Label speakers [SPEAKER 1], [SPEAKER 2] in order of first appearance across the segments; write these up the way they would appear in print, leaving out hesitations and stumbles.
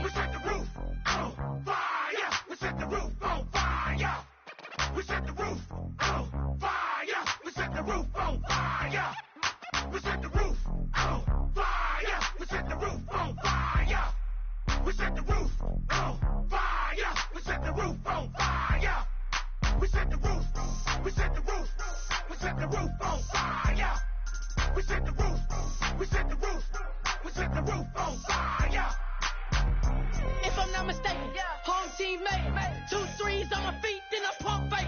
[SPEAKER 1] We set the roof on fire. We set the roof on fire. We set the roof on fire. We set the roof on fire. We set the roof on fire. We set the roof on fire. We set the roof on fire. We set the roof on fire. We set the roof. We set the roof. We set the roof on fire. We set the roof. We set the roof. We set the roof on fire.
[SPEAKER 2] If I'm not mistaken, home team made 2 3s on my feet, then I pump fake.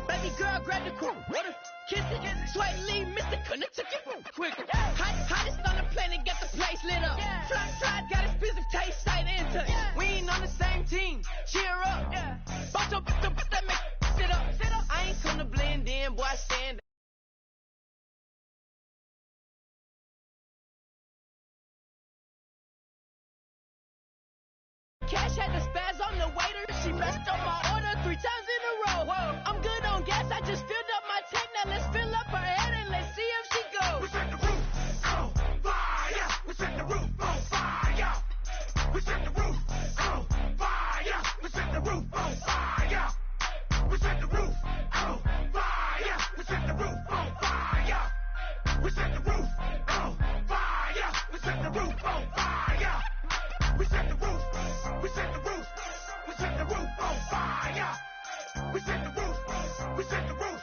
[SPEAKER 2] Baby girl, grab the crew, kiss it, sweat, leave, Mr. Couldn't took it quick. Hottest on the planet, got the place lit up. Fly, got expensive taste, sight into it. We ain't on the same team, cheer up. Boss your bitch, that make sit up. I ain't come to blend in, boy, I stand. Cash had the spaz on the waiter. She messed up my order 3 times in a row. Whoa. I'm good on gas. I just filled up my tank. Now let's fill up her head and let's see if she goes.
[SPEAKER 1] We set the roof on fire. We set the roof on fire. We set the roof on fire. We set the roof on fire. We set the roof on fire. We set the roof on fire. We set the roof on fire. We set the roof on fire. We set the roof. We set the roof. We set the roof on fire. We set the roof. We set the roof.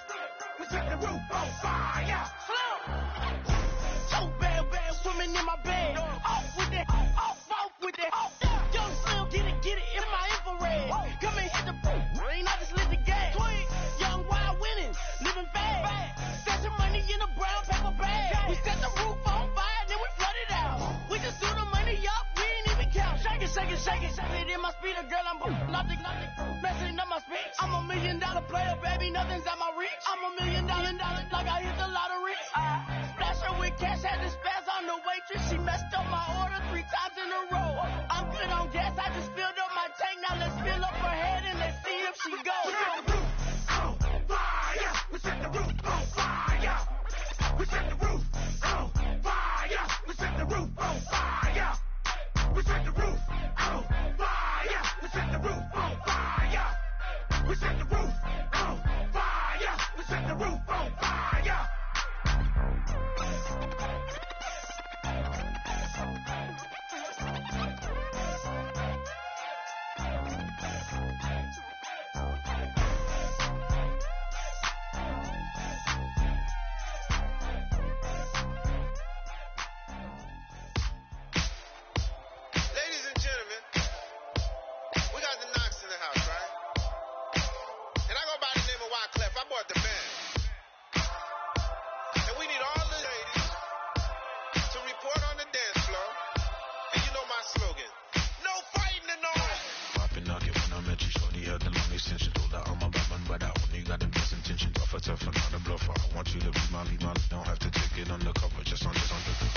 [SPEAKER 1] We set the roof on fire.
[SPEAKER 2] So bad, swimming in my bed. Off with it, off with it. Young Slim, get it in my infrared. Come and hit the rain, I just lit the gas. Young wild winning, living fast. Stash money in a brown paper bag. We set the roof on fire, then we flood it out. We just threw the money up, we ain't even count. Shake it. It in my speeder, girl, I'm nothing, messing up my speech. I'm $1 million player, baby, nothing's at my reach. I'm $1 million, like I hit the lottery. Splash her with cash, had the spaz on the waitress. She messed up my order 3 times in a row. I'm good on gas, I just filled up my tank. Now let's fill up her head and let's see if she goes.
[SPEAKER 1] We set the roof on fire. We set the roof on fire. We set the roof on fire. We set the roof on fire. We set the roof on fire. We set the roof on fire. We set the roof on fire. We set the roof on fire.
[SPEAKER 3] Ladies and gentlemen, we got the Knox in the house, right? And I go by the name of Wyclef. I bought the band. And we need all the ladies to report on the dance floor. And you know my slogan. No fighting in the hall.
[SPEAKER 4] Popping out when I met you, shorty had the long extension. Told her I'm a bad man, but I only got the best intention. Tougher, not a bluffer. I want you to be my. Don't have to take it undercover. Just on the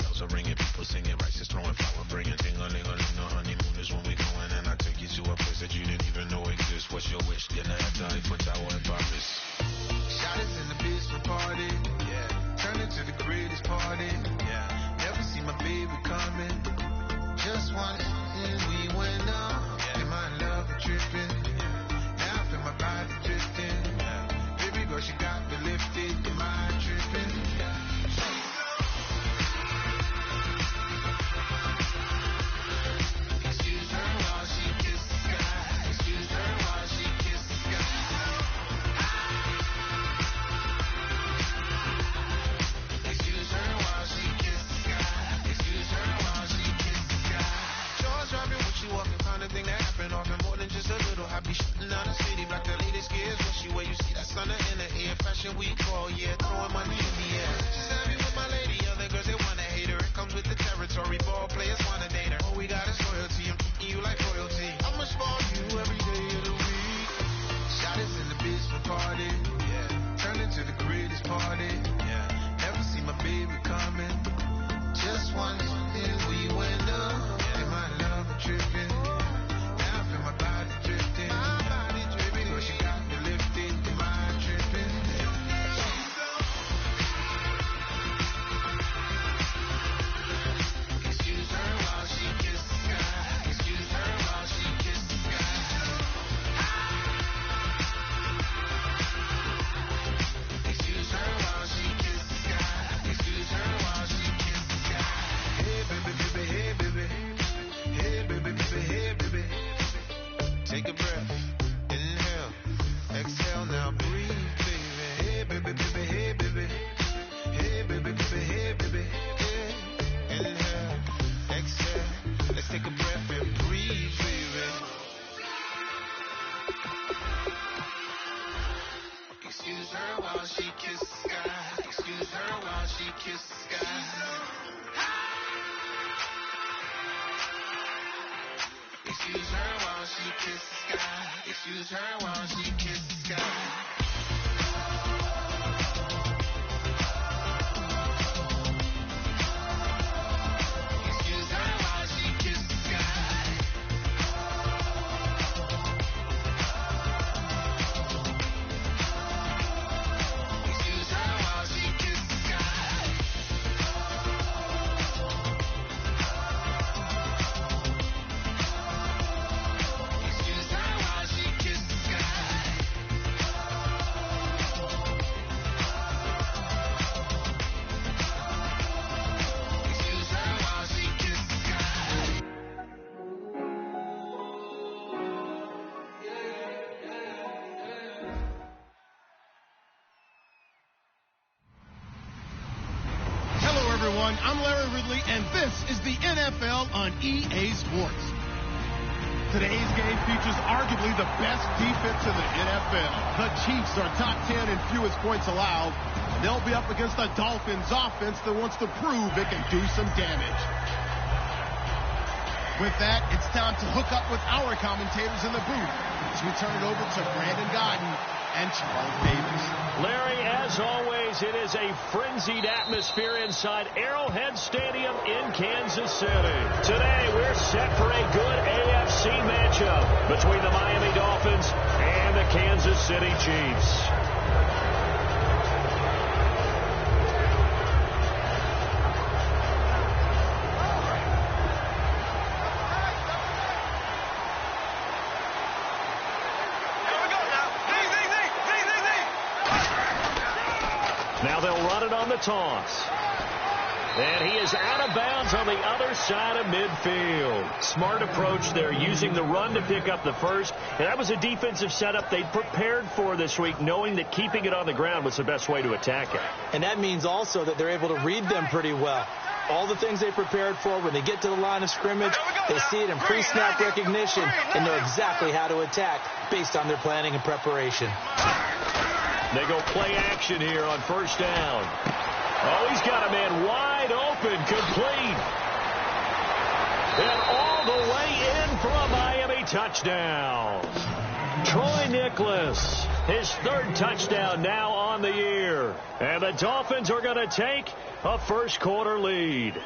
[SPEAKER 4] bells are ringing, people singing, rice is throwing, flower bringing. Ding-a-ling-a-ling, the honeymoon is when we going. And I take you to a place that you didn't even know exists. What's your wish? Get an Eiffel Tower in Paris.
[SPEAKER 5] Shot it in the basement party. Yeah. Turn it to the greatest party. Yeah. Never see my baby coming. Just one and we went up. Yeah. And my love and tripping. Yeah. Now I feel my body drifting. Yeah. Baby girl, she got me lifted. Am I tripping? Yeah. Excuse her while she kisses the sky. Excuse her while she kisses the sky. she kissed the sky. Excuse her while she kissed the sky. Excuse her while she kissed the sky.
[SPEAKER 6] I'm Larry Ridley, and this is the NFL on EA Sports. Today's game features arguably the best defense in the NFL. The Chiefs are top 10 in fewest points allowed. They'll be up against the Dolphins offense that wants to prove it can do some damage. With that, it's time to hook up with our commentators in the booth as we turn it over to Brandon Godden and Charles Davis.
[SPEAKER 7] Larry, as always, it is a frenzied atmosphere inside Arrowhead Stadium in Kansas City. Today, we're set for a good AFC matchup between the Miami Dolphins and the Kansas City Chiefs. Now they'll run it on the toss. And he is out of bounds on the other side of midfield. Smart approach there, using the run to pick up the first. And that was a defensive setup they'd prepared for this week, knowing that keeping it on the ground was the best way to attack it.
[SPEAKER 8] And that means also that they're able to read them pretty well. All the things they prepared for, when they get to the line of scrimmage, they see it in pre-snap recognition and know exactly how to attack based on their planning and preparation.
[SPEAKER 7] They go play action here on first down. Oh, he's got a man wide open, complete. And all the way in for a Miami touchdown. Troy Nicholas, his third touchdown now on the year. And the Dolphins are going to take a first quarter lead.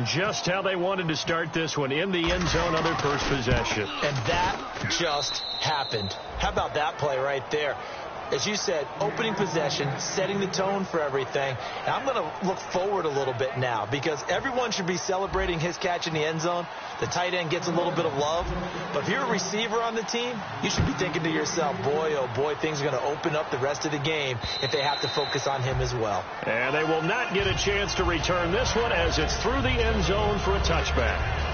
[SPEAKER 7] Just how they wanted to start this one, in the end zone on their first possession.
[SPEAKER 8] And that just happened. How about that play right there? As you said, opening possession, setting the tone for everything. And I'm going to look forward a little bit now because everyone should be celebrating his catch in the end zone. The tight end gets a little bit of love. But if you're a receiver on the team, you should be thinking to yourself, boy, oh boy, things are going to open up the rest of the game if they have to focus on him as well.
[SPEAKER 7] And they will not get a chance to return this one as it's through the end zone for a touchback.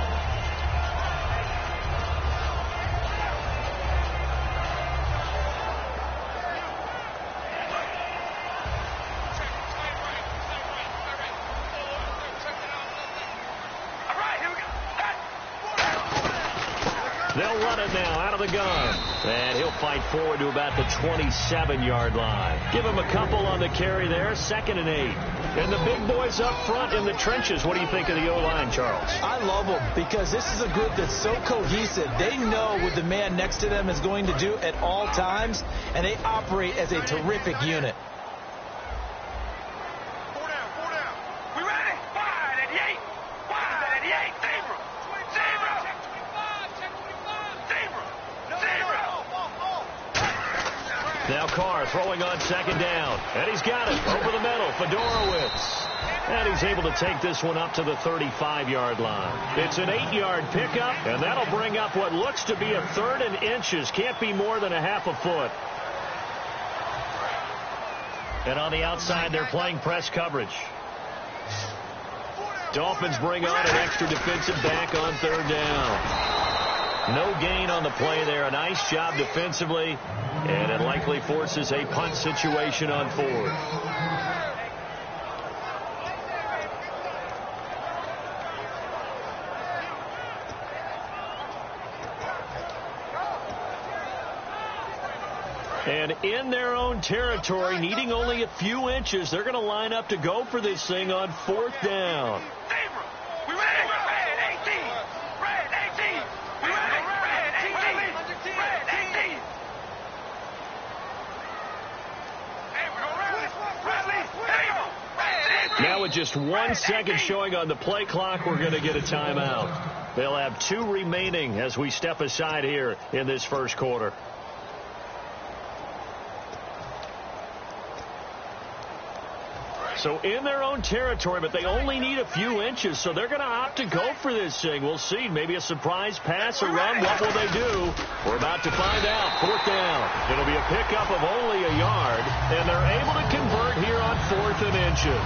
[SPEAKER 7] They'll run it now out of the gun. And he'll fight forward to about the 27-yard line. Give him a couple on the carry there, 2nd and 8. And the big boys up front in the trenches. What do you think of the O-line, Charles?
[SPEAKER 8] I love them because this is a group that's so cohesive. They know what the man next to them is going to do at all times, and they operate as a terrific unit.
[SPEAKER 7] Now Carr throwing on 2nd down. And he's got it over the middle. Fedorowicz. And he's able to take this one up to the 35-yard line. It's an 8-yard pickup, and that'll bring up what looks to be a 3rd and inches. Can't be more than a half a foot. And on the outside, they're playing press coverage. Dolphins bring on an extra defensive back on 3rd down. No gain on the play there. A nice job defensively. And it likely forces a punt situation on 4th. And in their own territory, needing only a few inches, they're going to line up to go for this thing on 4th down.
[SPEAKER 1] We ready? Red 18. Red 18. We ready? Red 18. Red 18. Hey, we're going to
[SPEAKER 7] Now with just 1 second showing on the play clock, we're going to get a timeout. They'll have 2 remaining as we step aside here in this first quarter. So in their own territory, but they only need a few inches, so they're going to opt to go for this thing. We'll see. Maybe a surprise pass or run. What will they do? We're about to find out. 4th down. It'll be a pickup of only a yard, and they're able to convert here on 4th and inches.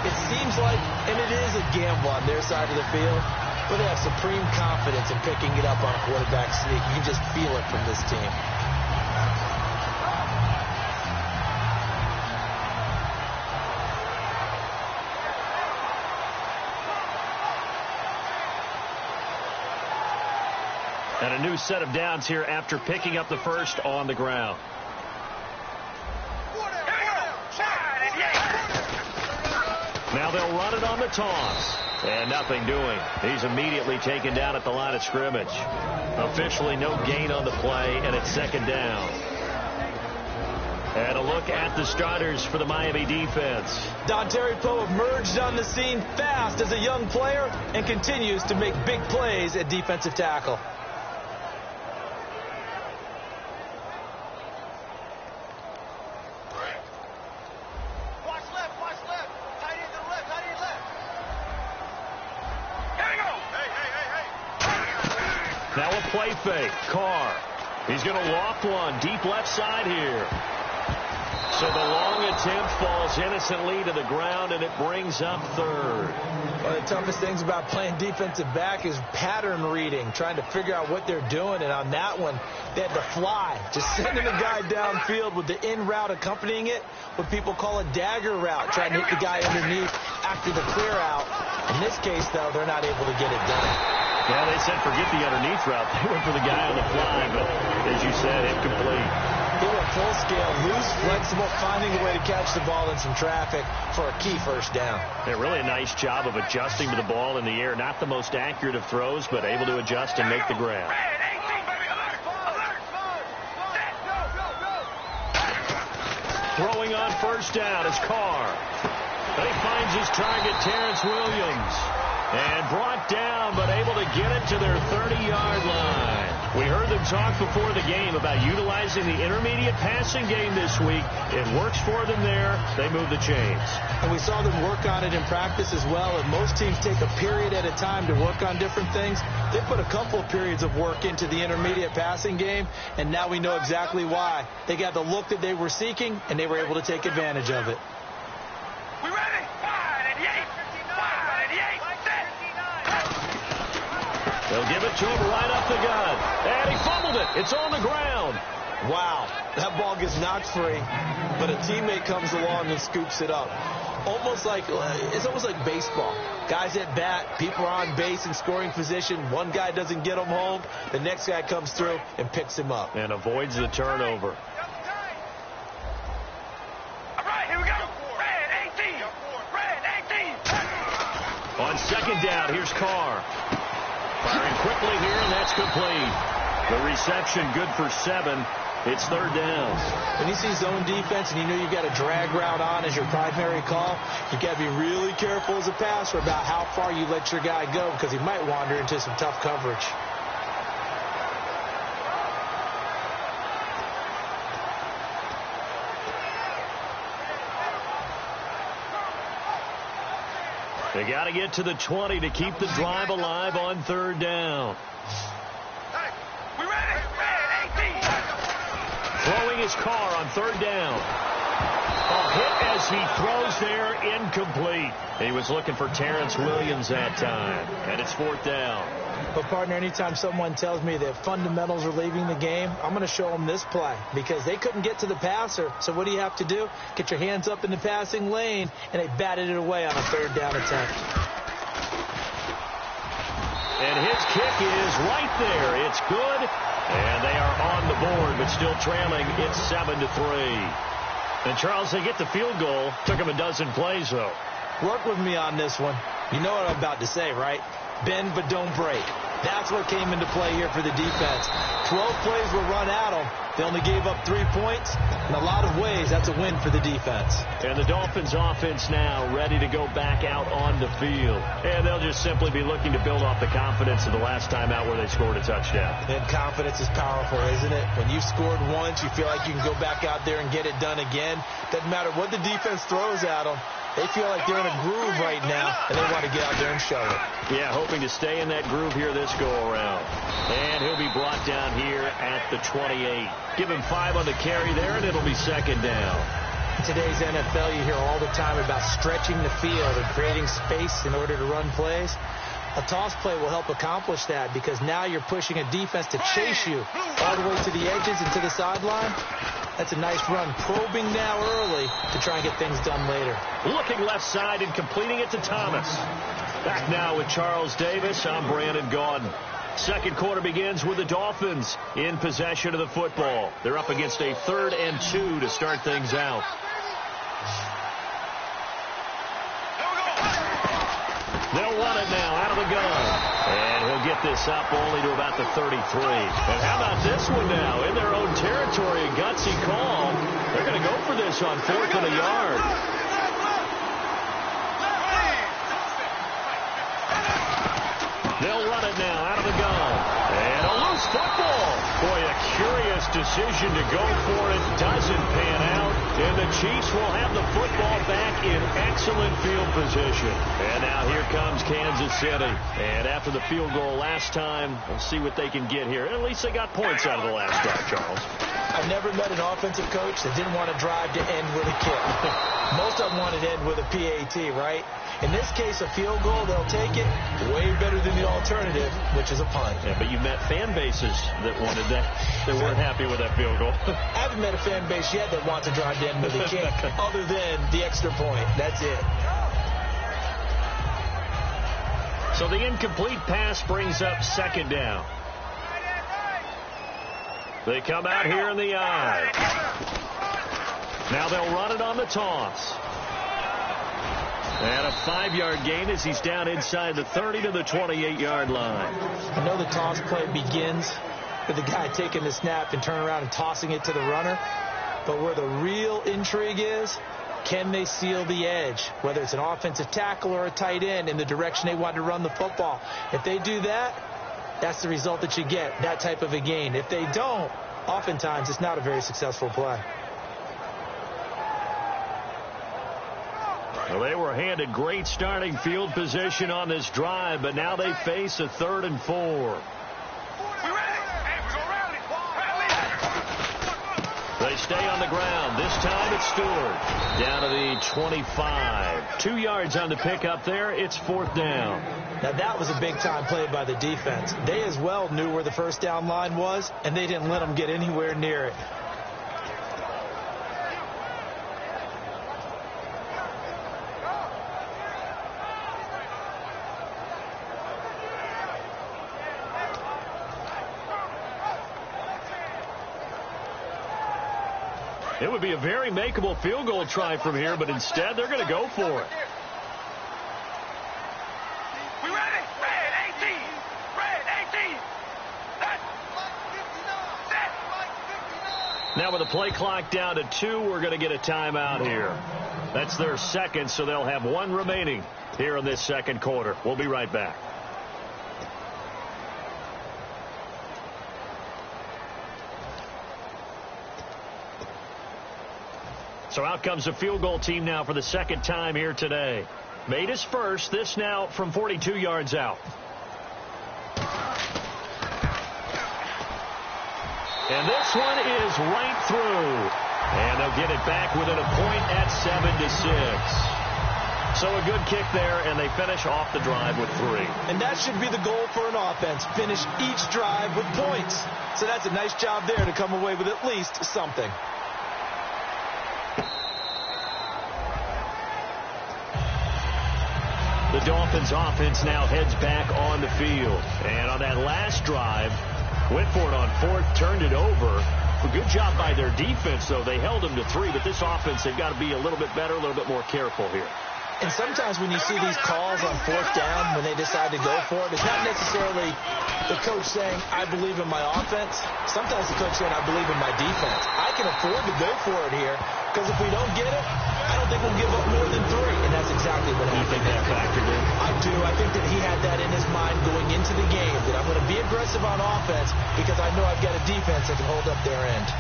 [SPEAKER 8] It seems like, and it is a gamble on their side of the field, but they have supreme confidence in picking it up on a quarterback sneak. You can just feel it from this team.
[SPEAKER 7] And a new set of downs here after picking up the first on the ground. Now they'll run it on the toss. And nothing doing. He's immediately taken down at the line of scrimmage. Officially no gain on the play, and it's 2nd down. And a look at the starters for the Miami defense.
[SPEAKER 8] Dontari Poe emerged on the scene fast as a young player and continues to make big plays at defensive tackle.
[SPEAKER 7] Now a play fake. Carr. He's going to walk one deep left side here. So the long attempt falls innocently to the ground, and it brings up 3rd.
[SPEAKER 8] One of the toughest things about playing defensive back is pattern reading, trying to figure out what they're doing. And on that one, they had to fly, just sending a guy downfield with the in route accompanying it, what people call a dagger route, trying to hit the guy underneath after the clear out. In this case, though, they're not able to get it done.
[SPEAKER 7] Yeah, they said forget the underneath route. They went for the guy on the fly, but as you said, incomplete.
[SPEAKER 8] He went full scale, loose, flexible, finding a way to catch the ball in some traffic for a key 1st down.
[SPEAKER 7] Yeah, really a nice job of adjusting to the ball in the air. Not the most accurate of throws, but able to adjust and make the grab. Throwing on 1st down is Carr. He finds his target, Terrence Williams. And brought down, but able to get it to their 30-yard line. We heard them talk before the game about utilizing the intermediate passing game this week. It works for them there. They move the chains.
[SPEAKER 8] And we saw them work on it in practice as well. And most teams take a period at a time to work on different things. They put a couple of periods of work into the intermediate passing game, and now we know exactly why. They got the look that they were seeking, and they were able to take advantage of it.
[SPEAKER 1] We ready? 5-8.
[SPEAKER 7] They'll give it to him right up the gut. And he fumbled it. It's on the ground.
[SPEAKER 8] Wow. That ball gets knocked free, but a teammate comes along and scoops it up. It's almost like baseball. Guys at bat, people are on base in scoring position. One guy doesn't get him home. The next guy comes through and picks him up.
[SPEAKER 7] And avoids the turnover.
[SPEAKER 1] All right, here we go. Red 18. Red 18.
[SPEAKER 7] On 2nd down, here's Carr. Firing quickly here, and that's complete. The reception good for 7. It's 3rd down.
[SPEAKER 8] When you see zone defense and you know you've got a drag route on as your primary call, you've got to be really careful as a passer about how far you let your guy go because he might wander into some tough coverage.
[SPEAKER 7] They got to get to the 20 to keep the drive alive on 3rd down.
[SPEAKER 1] Hey, we ready? Red 18.
[SPEAKER 7] Throwing his Carr on 3rd down. A hit as he throws there, incomplete. He was looking for Terrence Williams that time, and it's 4th down.
[SPEAKER 8] But, partner, anytime someone tells me that fundamentals are leaving the game, I'm going to show them this play because they couldn't get to the passer. So what do you have to do? Get your hands up in the passing lane, and they batted it away on a 3rd down attempt.
[SPEAKER 7] And his kick is right there. It's good. And they are on the board, but still trailing. It's 7-3. And, Charles, they get the field goal. Took them a dozen plays, though.
[SPEAKER 8] Work with me on this one. You know what I'm about to say, right? Bend but don't break. That's what came into play here for the defense. 12 plays were run at them. They only gave up 3 points. In a lot of ways, that's a win for the defense.
[SPEAKER 7] And the Dolphins offense now ready to go back out on the field. And they'll just simply be looking to build off the confidence of the last time out where they scored a touchdown.
[SPEAKER 8] And confidence is powerful, isn't it? When you've scored once, you feel like you can go back out there and get it done again. Doesn't matter what the defense throws at them. They feel like they're in a groove right now, and they want to get out there and show it.
[SPEAKER 7] Yeah, hoping to stay in that groove here this go-around. And he'll be brought down here at the 28. Give him 5 on the carry there, and it'll be second down.
[SPEAKER 8] In today's NFL, you hear all the time about stretching the field and creating space in order to run plays. A toss play will help accomplish that because now you're pushing a defense to chase you all the way to the edges and to the sideline. That's a nice run, probing now early to try and get things done later.
[SPEAKER 7] Looking left side and completing it to Thomas. Back now with Charles Davis. I'm Brandon Gaudin. Second quarter begins with the Dolphins in possession of the football. They're up against a 3rd and 2 to start things out. They'll run it now out of the gun. And he'll get this up only to about the 33. And how about this one now? In their own territory, a gutsy call. They're going to go for this on 4th and a yard. They'll run it now out of the gun. And a loose football. Boy, a curious decision to go for it. Doesn't pan out. And the Chiefs will have the football back in excellent field position. And now here comes Kansas City. And after the field goal last time, we'll see what they can get here. At least they got points out of the last drive, Charles.
[SPEAKER 8] I've never met an offensive coach that didn't want to drive to end with a kick. Most of them wanted to end with a PAT, right? In this case, a field goal, they'll take it way better than the alternative, which is a punt.
[SPEAKER 7] Yeah, but you met fan bases that wanted that, that weren't happy with that field goal.
[SPEAKER 8] I haven't met a fan base yet that wants to drive to end with a kick other than the extra point. That's it.
[SPEAKER 7] So the incomplete pass brings up second down. They come out here in the eye. Now they'll run it on the toss. And a 5-yard gain as he's down inside the 30 to the 28-yard line.
[SPEAKER 8] I know the toss play begins with the guy taking the snap and turning around and tossing it to the runner. But where the real intrigue is, can they seal the edge? Whether it's an offensive tackle or a tight end in the direction they want to run the football. If they do that, that's the result that you get, that type of a gain. If they don't, oftentimes it's not a very successful play.
[SPEAKER 7] Well, they were handed great starting field position on this drive, but now they face a 3rd and 4. They stay on the ground. This time it's Stewart. Down to the 25. 2 yards on the pickup there. It's 4th down.
[SPEAKER 8] Now that was a big-time play by the defense. They as well knew where the first down line was, and they didn't let them get anywhere near it.
[SPEAKER 7] It would be a very makeable field goal try from here, but instead they're going to go for it.
[SPEAKER 1] We ready? Red 18. Red 18. Set.
[SPEAKER 7] Now with the play clock down to 2, we're going to get a timeout here. That's their second, so they'll have 1 remaining here in this second quarter. We'll be right back. So out comes the field goal team now for the second time here today. Made his first. This now from 42 yards out. And this one is right through. And they'll get it back within a point at 7-6. So a good kick there, and they finish off the drive with 3.
[SPEAKER 8] And that should be the goal for an offense. Finish each drive with points. So that's a nice job there to come away with at least something. The Dolphins offense now heads back on the field. And on that last drive,
[SPEAKER 7] Went for it on fourth, turned it over. A good job by their defense, though. They held them to 3, but this offense, they've got to be a little bit better, a little bit more careful here.
[SPEAKER 8] And sometimes when you see these calls on fourth down, when they decide to go for it, it's not necessarily the coach saying, I believe in my offense. Sometimes the coach saying, I believe in my defense. I can afford to go for it here, because if we don't get it, I don't think we'll give up more than 3. And that's exactly what happened.
[SPEAKER 7] You think that factored in?
[SPEAKER 8] I do. I think that he had that in his mind going into the game, that I'm going to be aggressive on offense because I know I've got a defense that can hold up their end.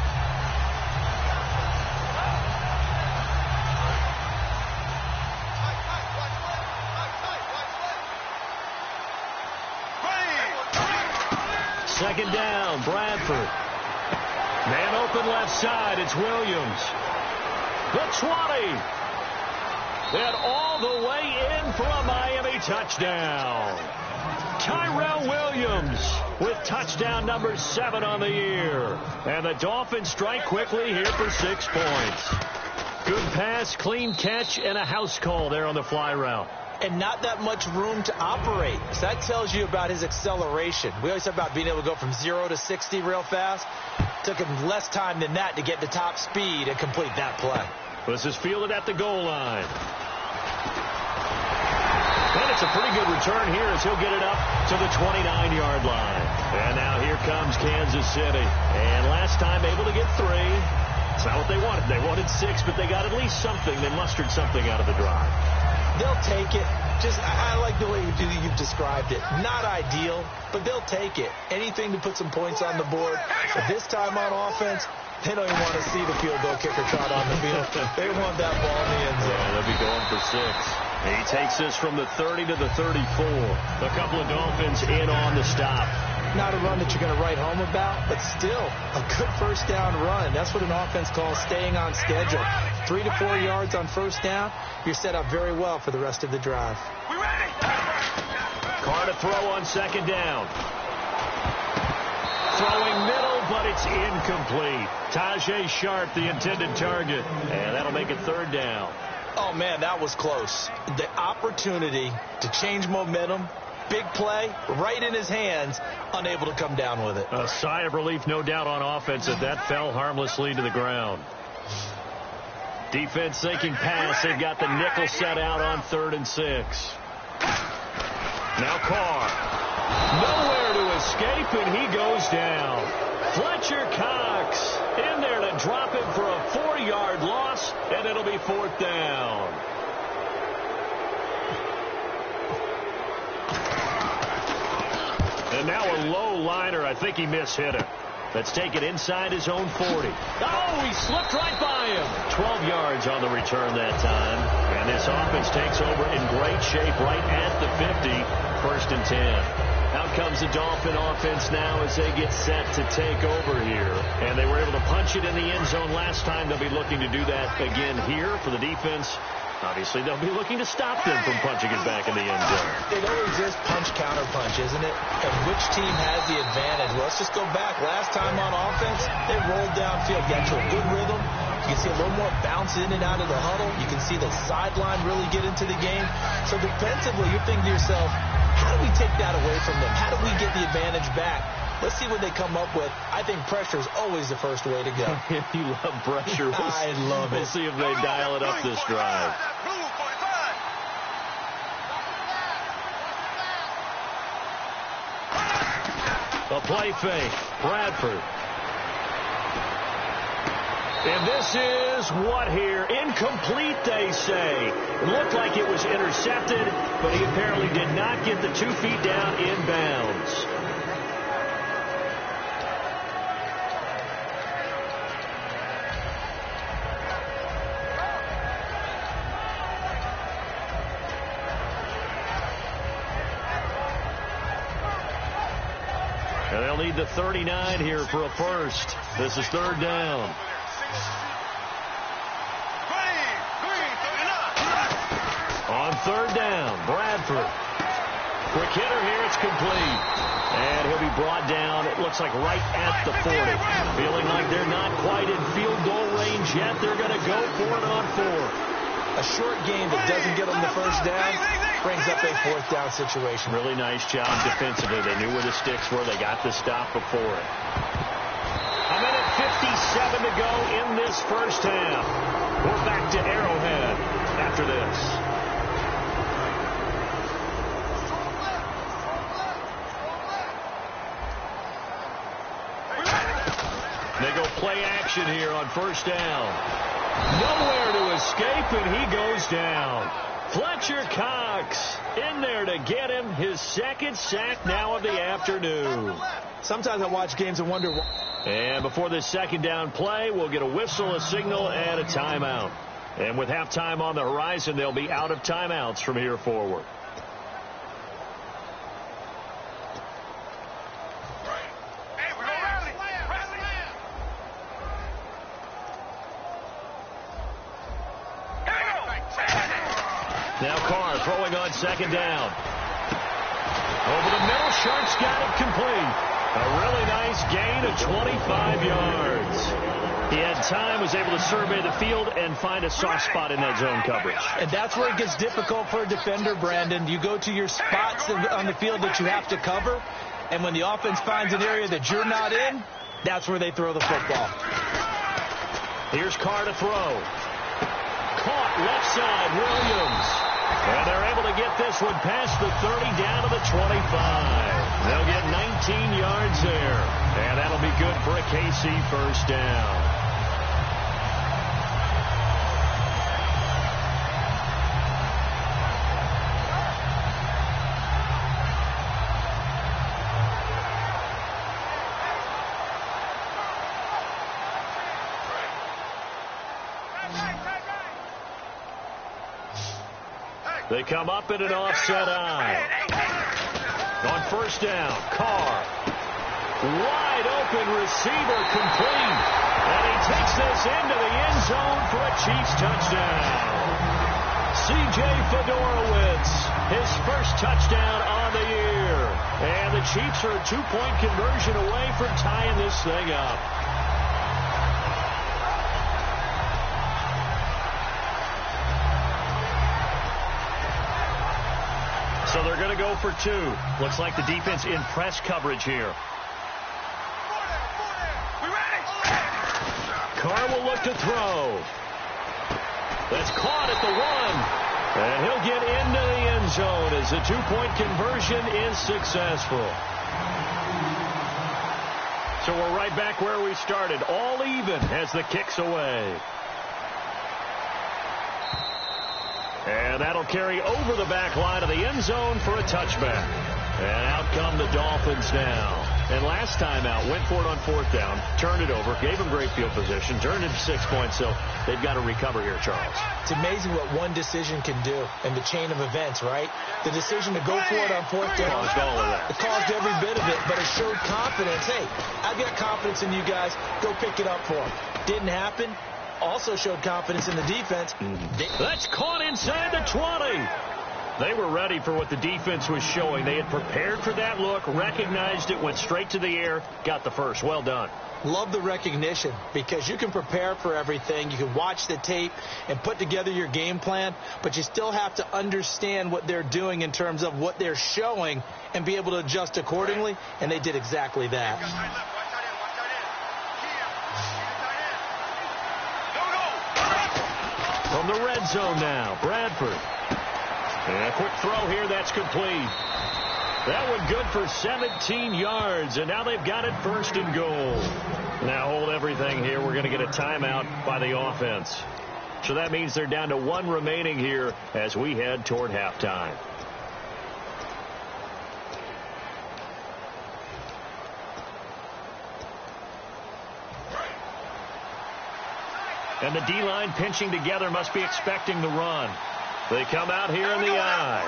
[SPEAKER 7] Second down, Bradford. Man open left side, it's Williams. The 20. And all the way in for a Miami touchdown. Tyrell Williams with touchdown number 7 on the year. And the Dolphins strike quickly here for 6 points. Good pass, clean catch, and a house call there on the fly route.
[SPEAKER 8] And not that much room to operate. So that tells you about his acceleration. We always talk about being able to go from 0 to 60 real fast. Took him less time than that to get to top speed and complete that play.
[SPEAKER 7] This is fielded at the goal line. And it's a pretty good return here as he'll get it up to the 29-yard line. And now here comes Kansas City. And last time able to get 3. It's not what they wanted. They wanted 6, but they got at least something. They mustered something out of the drive.
[SPEAKER 8] They'll take it. I like the way you've described it. Not ideal, but they'll take it. Anything to put some points on the board. But this time on offense, they don't even want to see the field goal kicker trot on the field. They want that ball in the end zone.
[SPEAKER 7] Yeah, they'll be going for 6. He takes this from the 30 to the 34. A couple of Dolphins in on the stop.
[SPEAKER 8] Not a run that you're going to write home about, but still a good first down run. That's what an offense calls staying on schedule. 3 to 4 yards on first down, you're set up very well for the rest of the drive.
[SPEAKER 7] Carr to throw on second down. Throwing middle, but it's incomplete. Tajay Sharp, the intended target. And that'll make it third down.
[SPEAKER 8] Oh, man, that was close. The opportunity to change momentum, big play, right in his hands, unable to come down with it.
[SPEAKER 7] A sigh of relief, no doubt, on offense as that fell harmlessly to the ground. Defense thinking pass. They've got the nickel set out on 3rd and 6. Now Carr. Nowhere to escape, and he goes down. Fletcher Cox in there to drop him for a 4-yard loss, and it'll be 4th down. And now a low liner. I think he mishit it. Let's take it inside his own 40. Oh, he slipped right by him. 12 yards on the return that time. And this offense takes over in great shape right at the 50. 1st and 10. Out comes the Dolphin offense now as they get set to take over here. And they were able to punch it in the end zone last time. They'll be looking to do that again here for the defense. Obviously, they'll be looking to stop them from punching it back in the end zone.
[SPEAKER 8] It always is punch-counter-punch, isn't it? And which team has the advantage? Well, let's just go back. Last time on offense, they rolled downfield, got to a good rhythm. You can see a little more bounce in and out of the huddle. You can see the sideline really get into the game. So defensively, you're thinking to yourself, how do we take that away from them? How do we get the advantage back? Let's see what they come up with. I think pressure is always the first way to go.
[SPEAKER 7] You love pressure.
[SPEAKER 8] I love it.
[SPEAKER 7] We'll see if they dial it up this drive. A play fake. Bradford. And this is what here? Incomplete, they say. It looked like it was intercepted, but he apparently did not get the 2 feet down inbounds. And they'll need the 39 here for a first. This is 3rd down. On 3rd down, Bradford. Quick hitter here, it's complete. And he'll be brought down, it looks like right at the 40. Feeling like they're not quite in field goal range yet. They're going to go for it on 4.
[SPEAKER 8] A short game that doesn't get them the first down. brings up a 4th down situation.
[SPEAKER 7] Really nice job defensively. They knew where the sticks were. They got the stop before it. A minute 57 to go in this first half. We're back to Arrowhead after this. They go play action here on first down. Nowhere to escape, and he goes down. Fletcher Cox in there to get him his 2nd sack now of the afternoon.
[SPEAKER 8] Sometimes I watch games and wonder why.
[SPEAKER 7] And before this 2nd down play, we'll get a whistle, a signal, and a timeout. And with halftime on the horizon, they'll be out of timeouts from here forward. Now Carr throwing on 2nd down. Over the middle, Sharks got it complete. A really nice gain of 25 yards. He had time, was able to survey the field and find a soft spot in that zone coverage.
[SPEAKER 8] And that's where it gets difficult for a defender, Brandon. You go to your spots on the field that you have to cover, and when the offense finds an area that you're not in, that's where they throw the football.
[SPEAKER 7] Here's Carr to throw. Caught left side, Williams. And they're able to get this one past the 30 down to the 25. They'll get 19 yards there. And that'll be good for a KC first down. They come up in an offset eye. On first down, Carr. Wide open receiver complete. And he takes this into the end zone for a Chiefs touchdown. C.J. Fedorowicz, his first touchdown on the year. And the Chiefs are a 2-point conversion away from tying this thing up. So they're going to go for 2. Looks like the defense in press coverage here. Carr will look to throw. That's caught at the 1. And he'll get into the end zone as the 2-point conversion is successful. So we're right back where we started. All even as the kick's away. And that'll carry over the back line of the end zone for a touchback. And out come the Dolphins now. And last time out, went for it on 4th down, turned it over, gave them great field position, turned it to 6 points, so they've got to recover here, Charles.
[SPEAKER 8] It's amazing what one decision can do in the chain of events, right? The decision to go for it on 4th down.
[SPEAKER 7] Caused all of that.
[SPEAKER 8] It caused every bit of it, but it showed confidence. Hey, I've got confidence in you guys. Go pick it up for them. Didn't happen. Also showed confidence in the defense.
[SPEAKER 7] That's caught inside the 20. They were ready for what the defense was showing. They had prepared for that look, recognized it, went straight to the air, got the first. Well done.
[SPEAKER 8] Love the recognition because you can prepare for everything. You can watch the tape and put together your game plan, but you still have to understand what they're doing in terms of what they're showing and be able to adjust accordingly, and they did exactly that.
[SPEAKER 7] From the red zone now, Bradford. And a quick throw here, that's complete. That one good for 17 yards, and now they've got it 1st and goal. Now hold everything here. We're going to get a timeout by the offense. So that means they're down to 1 remaining here as we head toward halftime. And the D-line pinching together must be expecting the run. They come out here in the eye.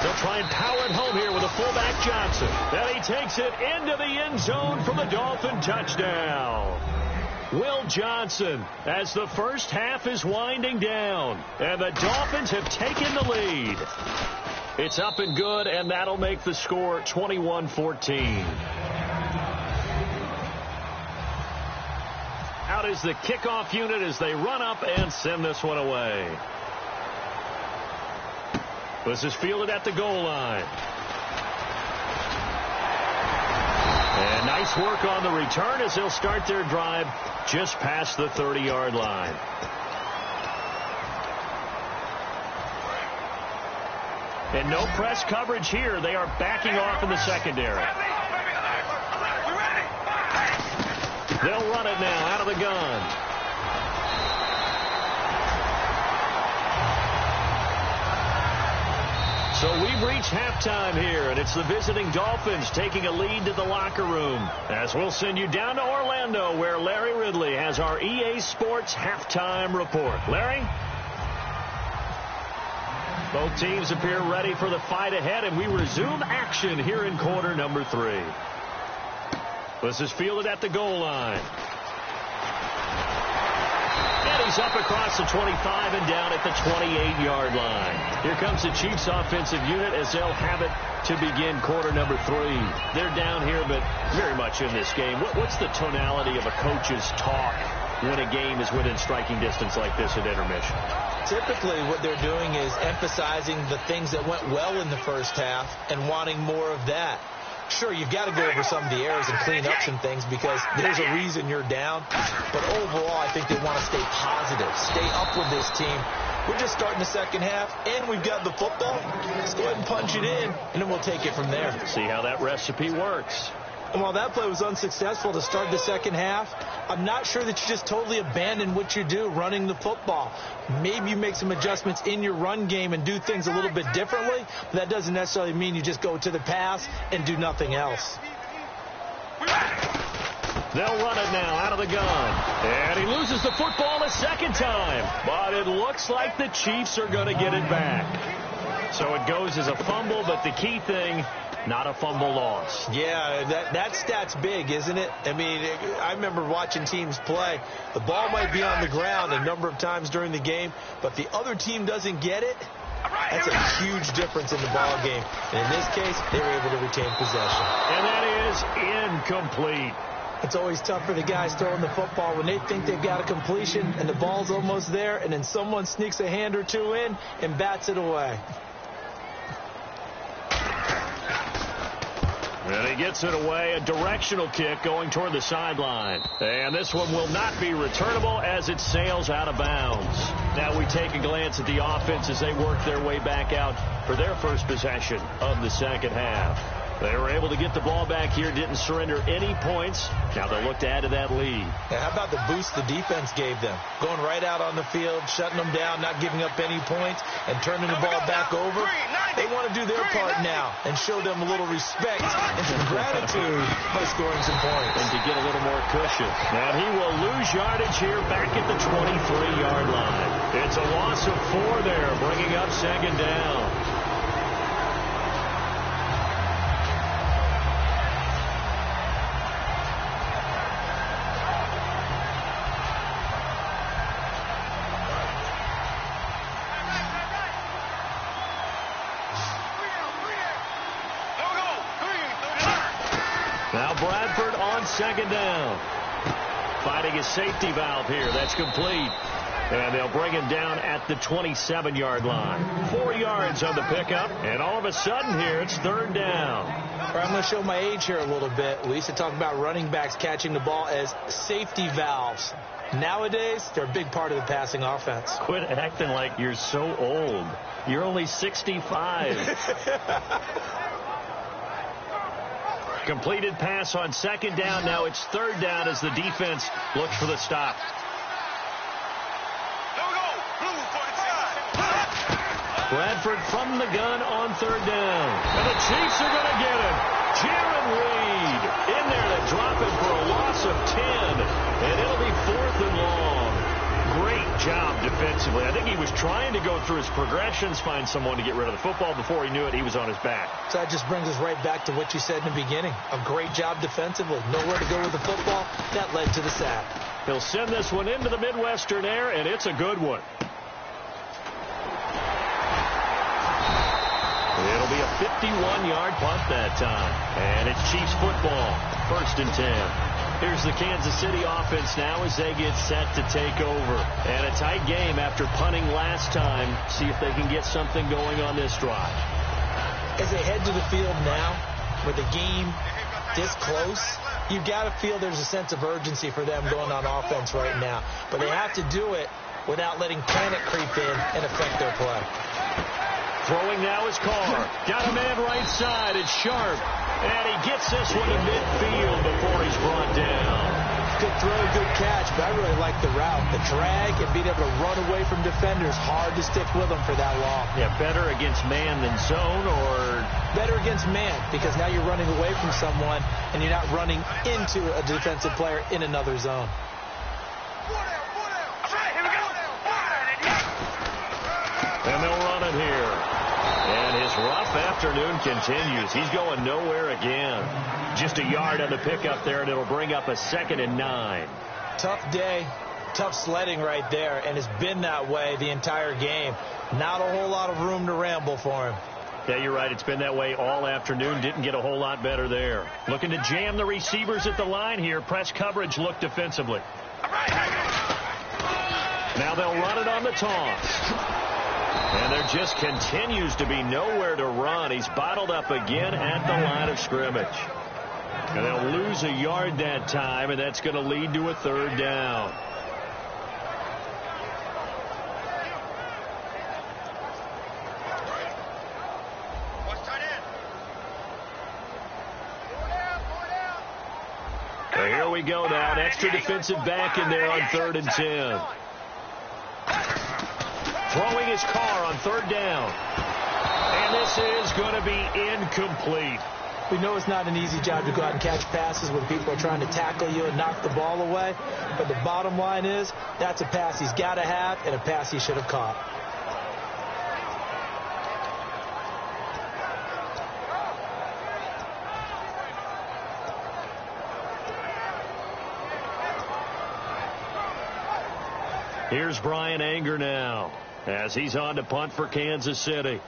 [SPEAKER 7] They'll try and power it home here with a fullback Johnson. And he takes it into the end zone for the Dolphin touchdown. Will Johnson as the first half is winding down. And the Dolphins have taken the lead. It's up and good, and that'll make the score 21-14. Out is the kickoff unit as they run up and send this one away. This is fielded at the goal line. And nice work on the return as they'll start their drive just past the 30-yard line. And no press coverage here. They are backing off in the secondary. They'll run it now out of the gun. So we've reached halftime here, and it's the visiting Dolphins taking a lead to the locker room. As we'll send you down to Orlando, where Larry Ridley has our EA Sports halftime report. Larry? Both teams appear ready for the fight ahead, and we resume action here in quarter number 3. This is fielded at the goal line. And he's up across the 25 and down at the 28-yard line. Here comes the Chiefs offensive unit as they'll have it to begin quarter number 3. They're down here, but very much in this game. What's the tonality of a coach's talk when a game is within striking distance like this at intermission?
[SPEAKER 8] Typically what they're doing is emphasizing the things that went well in the first half and wanting more of that. Sure, you've got to go over some of the errors and clean up some things because there's a reason you're down. But overall, I think they want to stay positive, stay up with this team. We're just starting the second half, and we've got the football. Let's go ahead and punch it in, and then we'll take it from there.
[SPEAKER 7] See how that recipe works.
[SPEAKER 8] And while that play was unsuccessful to start the second half, I'm not sure that you just totally abandon what you do running the football. Maybe you make some adjustments in your run game and do things a little bit differently. But that doesn't necessarily mean you just go to the pass and do nothing else.
[SPEAKER 7] They'll run it now out of the gun. And he loses the football a second time. But it looks like the Chiefs are going to get it back. So it goes as a fumble, but the key thing, not a fumble loss.
[SPEAKER 8] Yeah, that stat's big, isn't it? I mean, I remember watching teams play. The ball might be on the ground a number of times during the game, but the other team doesn't get it. That's a huge difference in the ball game. And in this case, they were able to retain possession.
[SPEAKER 7] And that is incomplete.
[SPEAKER 8] It's always tough for the guys throwing the football when they think they've got a completion and the ball's almost there, and then someone sneaks a hand or two in and bats it away.
[SPEAKER 7] And he gets it away, a directional kick going toward the sideline. And this one will not be returnable as it sails out of bounds. Now we take a glance at the offense as they work their way back out for their first possession of the second half. They were able to get the ball back here, didn't surrender any points. Now they'll look to add to that lead.
[SPEAKER 8] Yeah, how about the boost the defense gave them? Going right out on the field, shutting them down, not giving up any points, and turning the ball back over. They want to do their part now and show them a little respect and some gratitude by scoring some points.
[SPEAKER 7] And to get a little more cushion. And he will lose yardage here back at the 23-yard line. It's a loss of 4 there, bringing up second down. Now Bradford on second down. Finding his safety valve here. That's complete. And they'll bring him down at the 27-yard line. 4 yards on the pickup. And all of a sudden here, it's third down.
[SPEAKER 8] I'm going to show my age here a little bit. We used to talk about running backs catching the ball as safety valves. Nowadays, they're a big part of the passing offense.
[SPEAKER 7] Quit acting like you're so old. You're only 65. Completed pass on second down. Now it's third down as the defense looks for the stop. Bradford from the gun on third down. And the Chiefs are going to get him. Jaron Reed in there to drop it for a loss of 10. And it'll be 4th and long. Great job defensively. I think he was trying to go through his progressions, find someone to get rid of the football. Before he knew it, he was on his back.
[SPEAKER 8] So that just brings us right back to what you said in the beginning. A great job defensively. Nowhere to go with the football. That led to the sack.
[SPEAKER 7] He'll send this one into the Midwestern air, and it's a good one. It'll be a 51-yard punt that time. And it's Chiefs football. 1st and 10. Here's the Kansas City offense now as they get set to take over. And a tight game after punting last time. See if they can get something going on this drive.
[SPEAKER 8] As they head to the field now, with the game this close, you've got to feel there's a sense of urgency for them going on offense right now. But they have to do it without letting panic creep in and affect their play.
[SPEAKER 7] Throwing now is Carr. Got a man right side. It's Sharp. And he gets this one to midfield before he's brought down.
[SPEAKER 8] Good throw, good catch, but I really like the route. The drag and being able to run away from defenders, hard to stick with them for that long.
[SPEAKER 7] Yeah, better against man than zone, or?
[SPEAKER 8] Better against man, because now you're running away from someone and you're not running into a defensive player in another zone.
[SPEAKER 7] And they'll run it here. And his rough afternoon continues. He's going nowhere again. Just a yard on the pickup there, and it'll bring up a 2nd and 9.
[SPEAKER 8] Tough day, tough sledding right there, and it's been that way the entire game. Not a whole lot of room to ramble for him.
[SPEAKER 7] Yeah, you're right. It's been that way all afternoon. Didn't get a whole lot better there. Looking to jam the receivers at the line here. Press coverage look defensively. Now they'll run it on the toss. And there just continues to be nowhere to run. He's bottled up again at the line of scrimmage. And they'll lose a yard that time, and that's going to lead to a 3rd down. So here we go now. An extra defensive back in there on 3rd and 10. Throwing his Carr on 3rd down. And this is going to be incomplete.
[SPEAKER 8] We know it's not an easy job to go out and catch passes when people are trying to tackle you and knock the ball away. But the bottom line is that's a pass he's got to have and a pass he should have caught.
[SPEAKER 7] Here's Brian Anger now as he's on to punt for Kansas City.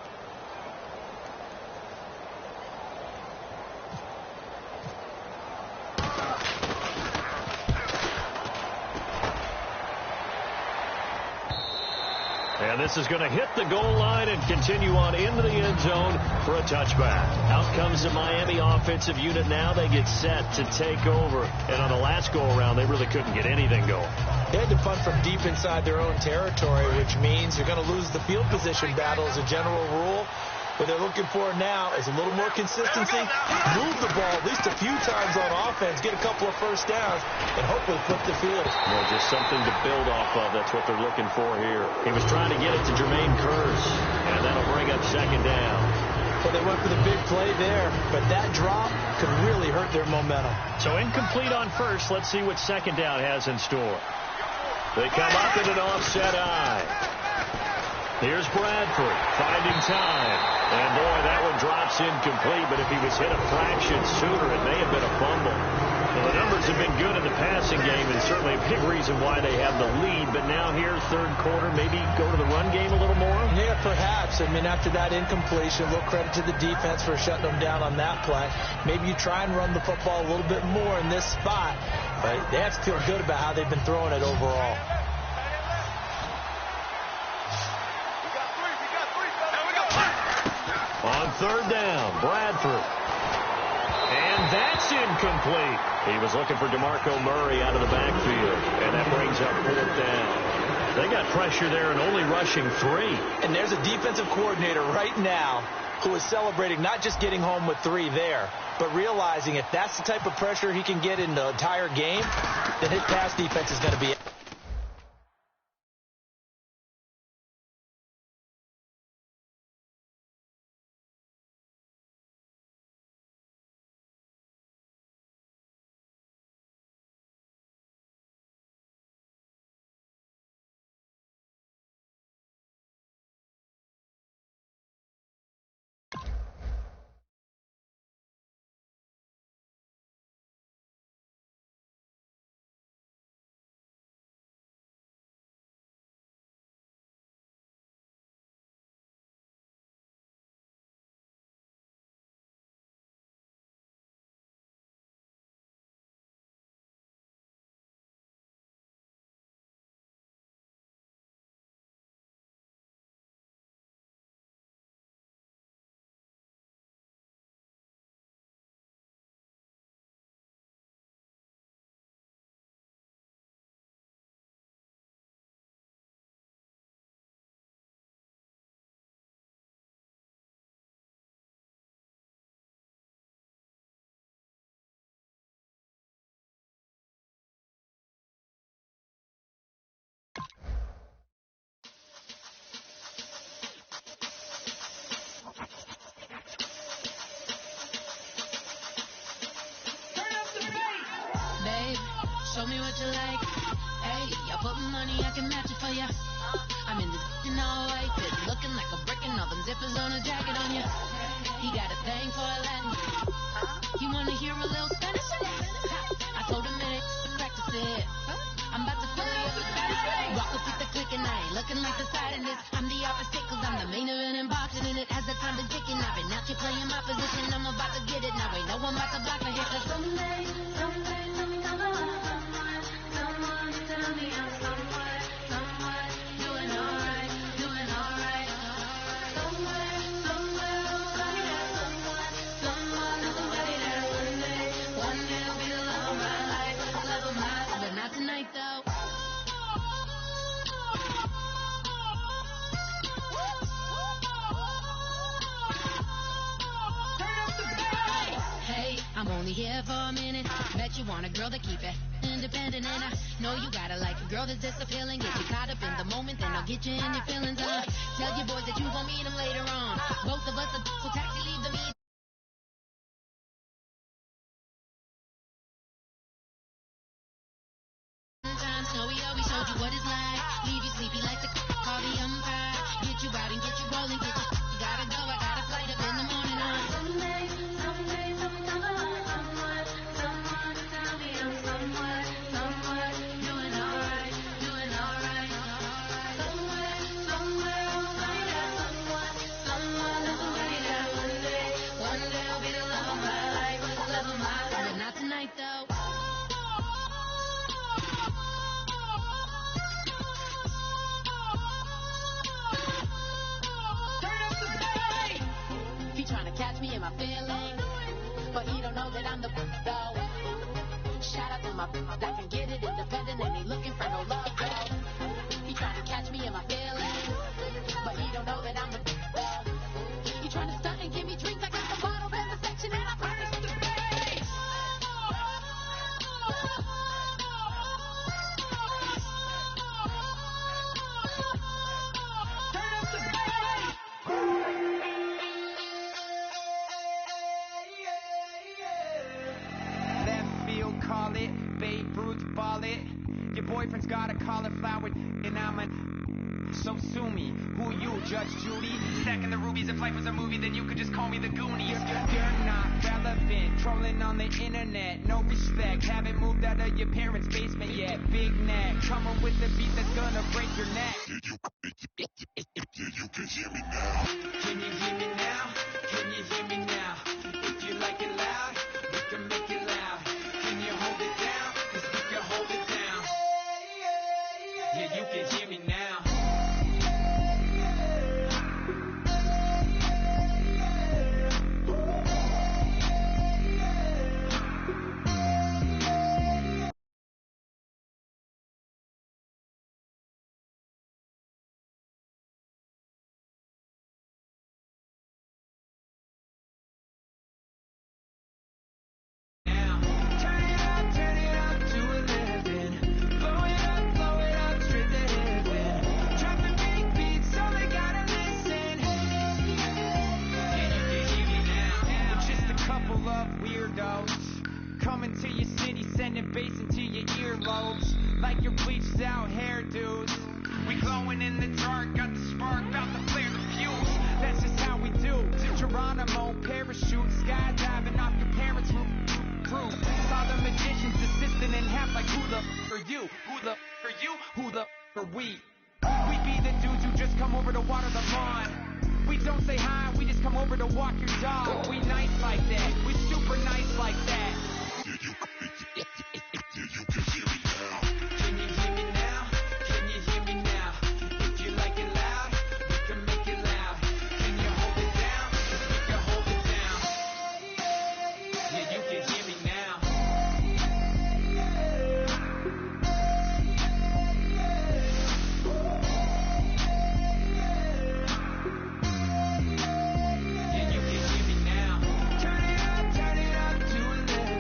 [SPEAKER 7] And this is going to hit the goal line and continue on into the end zone for a touchback. Out comes the Miami offensive unit now. They get set to take over. And on the last go-around, they really couldn't get anything going.
[SPEAKER 8] They had to punt from deep inside their own territory, which means you're going to lose the field position battle as a general rule. What they're looking for now is a little more consistency, move the ball at least a few times on offense, get a couple of first downs, and hopefully flip the field.
[SPEAKER 7] Well, just something to build off of. That's what they're looking for here. He was trying to get it to Jermaine Kearse, and that'll bring up 2nd down.
[SPEAKER 8] Well, they went for the big play there, but that drop could really hurt their momentum.
[SPEAKER 7] So incomplete on first. Let's see what 2nd down has in store. They come up in an offset eye. Here's Bradford finding time. And, boy, that one drops incomplete, but if he was hit a fraction sooner, it may have been a fumble. Well, the numbers have been good in the passing game, and certainly a big reason why they have the lead. But now here, 3rd quarter, maybe go to the run game a little more?
[SPEAKER 8] Yeah, perhaps. I mean, after that incompletion, a little credit to the defense for shutting them down on that play. Maybe you try and run the football a little bit more in this spot, but they have to feel good about how they've been throwing it overall.
[SPEAKER 7] On 3rd down, Bradford. And that's incomplete. He was looking for DeMarco Murray out of the backfield, and that brings up 4th down. They got pressure there and only rushing 3.
[SPEAKER 8] And there's a defensive coordinator right now who is celebrating not just getting home with 3 there, but realizing if that's the type of pressure he can get in the entire game, then his pass defense is going to be
[SPEAKER 9] show me what you like. Hey, you put money, I can match it for ya. I'm in this all white, looking like a brick and all them zippers on a jacket on ya. He got a thing for a Latin. He wanna hear a little Spanish. I told him that it's practice it. I'm about to fill you up with Spanish. Walk up with the click and I ain't looking like the side in this. I'm the opposite cause I'm the main event in boxing and it has the time been ticking. I've been out here playing my position. I'm about to get it now. Ain't no one about to block me here cause someday, tell me I'm someone tell me I'm someone doing alright. Somewhere, somebody that one day will be the love of my life, but not tonight though. Hey, I'm only here for a minute. Bet you want a girl to keep it independent, and I know you gotta like a girl that's this appealing. Get you caught up in the moment, then I'll get you in your feelings. Tell your boys that you gon' meet them later on. Both of us are so taxi, leave the meet. So we always showed you what it's like. Leave you sleepy like the call the umpire. Get you out and get you rolling. Get you gotta go. I got a flight up in the morning. Someday, someone tell me I'm someone doing alright. Somewhere, somebody that one day will be the love of my life, but not tonight though. Trying to catch me in my feelings, but he don't know that I'm the though. Shout out to my that can get it independent and ain't looking for no love though. He trying to catch me in my feelings, but he don't know that I'm the though. He trying to stunt and give me drinks. I got the bottle in the section and I promise to pay.
[SPEAKER 10] Call it, Babe Ruth ball it. Your boyfriend's got a cauliflower and I'm so sue me. Who you, Judge Judy? Stacking the rubies. If life was a movie, then you could just call me the Goonies. You're not relevant, trolling on the internet. No respect, haven't moved out of your parents' basement yet. Big neck, coming with the beat that's gonna break your neck. You can hear me now. Can you hear me now? Can you hear me now? If you like it loud, we can make it loud. Can you hold it down? 'Cause we can hold it down. Yeah, you can hear me now. Coming to your city, sending bass into your earlobes, like your bleached out hairdos. We glowing in the dark, got the spark, about to flare the fuse. That's just how we do. To Geronimo, parachute, skydiving off your parents' roof. Saw the magician's assistant in half, like who the are you? Who the are you? Who the are we? We be the dudes who just come over to water the lawn. We don't say hi, we just come over to walk your dog. We nice like that, we super nice like that. You can hear me now. Can you hear me now? Can you hear me now? If you like it loud, we can make it loud. Can you hold it down? 'Cause we can hold it down. Yeah, you can hear me now. Yeah, you can hear me now. Turn it up to 11.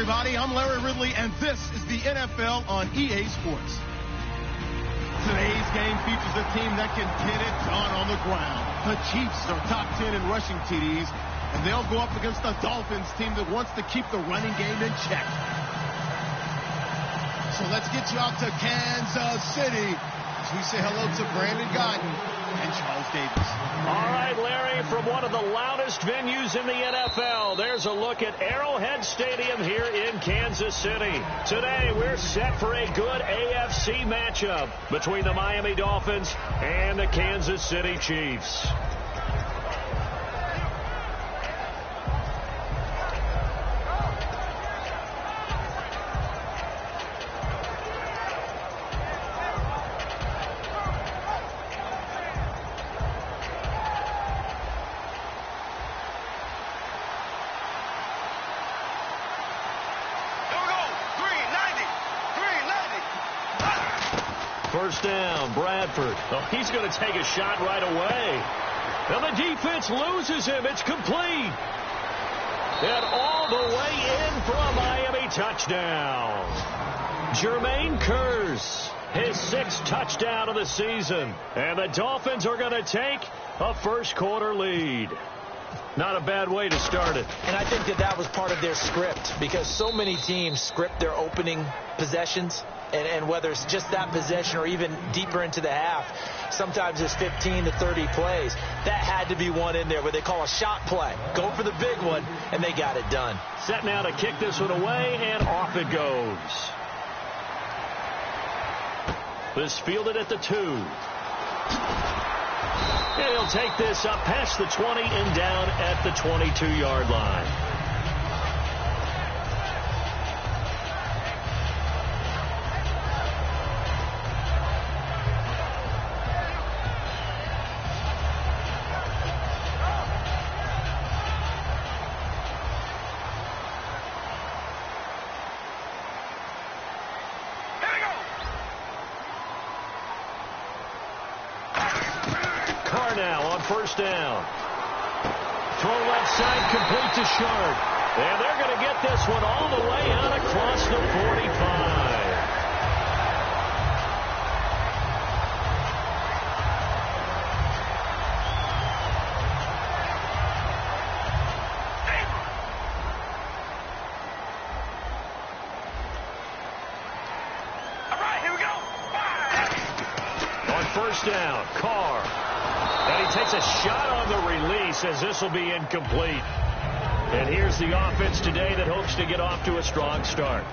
[SPEAKER 6] everybody. I'm Larry Ridley, and this is the NFL on EA Sports. Today's game features a team that can get it done on the ground. The Chiefs are top 10 in rushing TDs, and they'll go up against the Dolphins team that wants to keep the running game in check. So let's get you out to Kansas City as we say hello to Brandon Godden and Charles Davis.
[SPEAKER 7] All right, Larry, from one of the loudest venues in the NFL, there's a look at Arrowhead Stadium here in Kansas City. Today, we're set for a good AFC matchup between the Miami Dolphins and the Kansas City Chiefs. First down, Bradford. Oh, he's going to take a shot right away. And the defense loses him. It's complete. And all the way in for a Miami touchdown. Jermaine Kearse, his 6th touchdown of the season. And the Dolphins are going to take a first-quarter lead. Not a bad way to start it.
[SPEAKER 8] And I think that was part of their script, because so many teams script their opening possessions. And whether it's just that possession or even deeper into the half, sometimes it's 15 to 30 plays. That had to be one in there where they call a shot play. Go for the big one, and they got it done.
[SPEAKER 7] Set now to kick this one away, and off it goes. This fielded at the 2. And he'll take this up past the 20 and down at the 22-yard line. Now on first down. Throw left side, complete to Sharp. And they're going to get this one all the way out across the 45.
[SPEAKER 1] All right, here we go.
[SPEAKER 7] On first down, Carr. And he takes a shot on the release as this will be incomplete. And here's the offense today that hopes to get off to a strong start.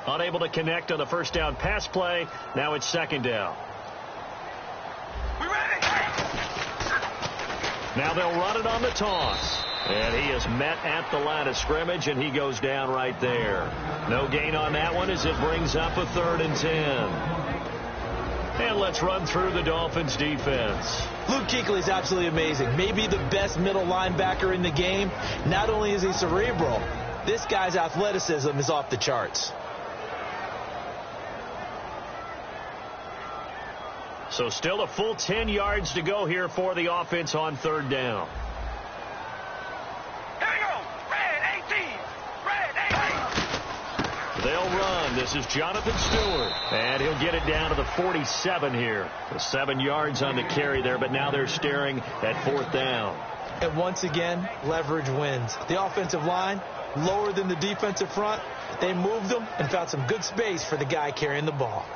[SPEAKER 7] Unable to connect on the first down pass play. Now it's second down. Now they'll run it on the toss. And he is met at the line of scrimmage, and he goes down right there. No gain on that one as it brings up a 3rd and 10. And let's run through the Dolphins defense.
[SPEAKER 8] Luke Kuechly is absolutely amazing. Maybe the best middle linebacker in the game. Not only is he cerebral, this guy's athleticism is off the charts.
[SPEAKER 7] So still a full 10 yards to go here for the offense on 3rd down.
[SPEAKER 1] Here we go. Red 18. Red 18.
[SPEAKER 7] They'll run. This is Jonathan Stewart. And he'll get it down to the 47 here. 7 yards on the carry there, but now they're staring at 4th down.
[SPEAKER 8] And once again, leverage wins. The offensive line, lower than the defensive front. They moved them and found some good space for the guy carrying the ball.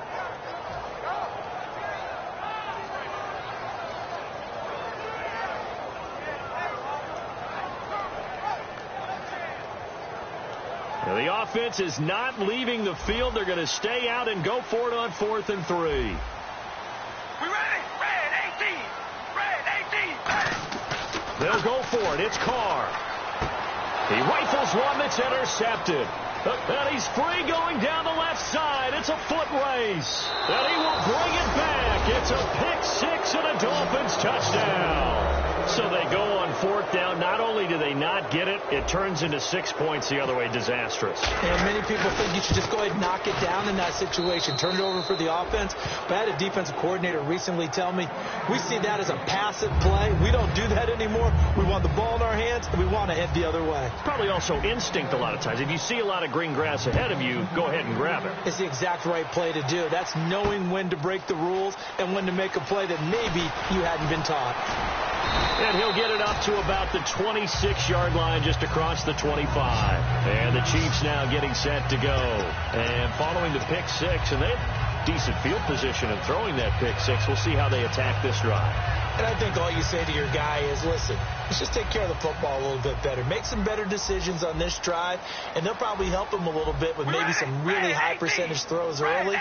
[SPEAKER 7] The offense is not leaving the field. They're going to stay out and go for it on 4th and 3.
[SPEAKER 1] We ready? Red 18. Red 18.
[SPEAKER 7] They'll go for it. It's Carr. He rifles one that's intercepted. And he's free going down the left side. It's a foot race. And he will bring it back. It's a pick 6 and a Dolphins touchdown. So they go on fourth down. Not only do they not get it, it turns into 6 points the other way. Disastrous.
[SPEAKER 8] And many people think you should just go ahead and knock it down in that situation. Turn it over for the offense. But I had a defensive coordinator recently tell me, we see that as a passive play. We don't do that anymore. We want the ball in our hands, and we want to head the other way.
[SPEAKER 7] Probably also instinct a lot of times. If you see a lot of green grass ahead of you, go ahead and grab it.
[SPEAKER 8] It's the exact right play to do. That's knowing when to break the rules and when to make a play that maybe you hadn't been taught.
[SPEAKER 7] And he'll get it up to about the 26-yard line, just across the 25. And the Chiefs now getting set to go. And following the pick six, and they have decent field position in throwing that pick six. We'll see how they attack this drive.
[SPEAKER 8] And I think all you say to your guy is, listen, let's just take care of the football a little bit better. Make some better decisions on this drive, and they'll probably help him a little bit with maybe some really high percentage throws early